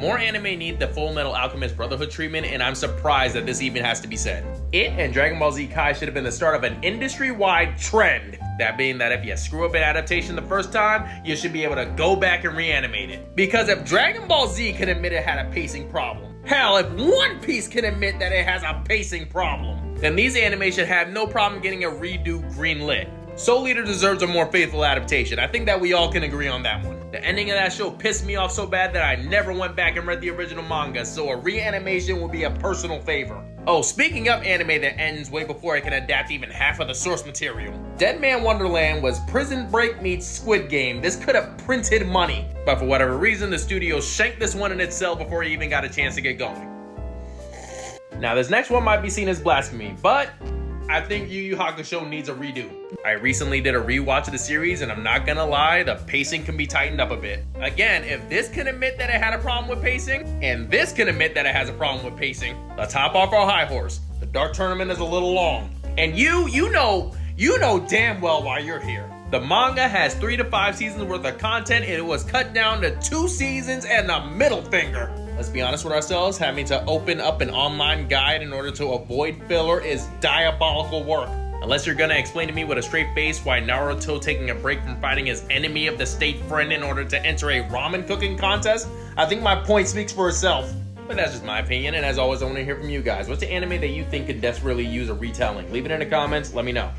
More anime need the Full Metal Alchemist Brotherhood treatment, and I'm surprised that this even has to be said. It and Dragon Ball Z Kai should have been the start of an industry-wide trend. That being that if you screw up an adaptation the first time, you should be able to go back and reanimate it. Because if Dragon Ball Z can admit it had a pacing problem, hell, if One Piece can admit that it has a pacing problem, then these animes should have no problem getting a redo greenlit. Soul Eater deserves a more faithful adaptation. I think that we all can agree on that one. The ending of that show pissed me off so bad that I never went back and read the original manga, so a reanimation would be a personal favor. Oh, speaking of anime that ends way before it can adapt even half of the source material, Dead Man Wonderland was Prison Break meets Squid Game. This could have printed money, but for whatever reason, the studio shanked this one in itself before it even got a chance to get going. Now, this next one might be seen as blasphemy, but I think Yu Yu Hakusho needs a redo. I recently did a rewatch of the series, and I'm not gonna lie, the pacing can be tightened up a bit. Again, if this can admit that it had a problem with pacing, and this can admit that it has a problem with pacing, let's hop off our high horse. The Dark Tournament is a little long. And you know damn well why you're here. The manga has 3 to 5 seasons worth of content, and it was cut down to 2 seasons and a middle finger. Let's be honest with ourselves, having to open up an online guide in order to avoid filler is diabolical work. Unless you're gonna explain to me with a straight face why Naruto taking a break from fighting his enemy of the state friend in order to enter a ramen cooking contest, I think my point speaks for itself. But that's just my opinion, and as always, I want to hear from you guys. What's the anime that you think could desperately use a retelling? Leave it in the comments, let me know.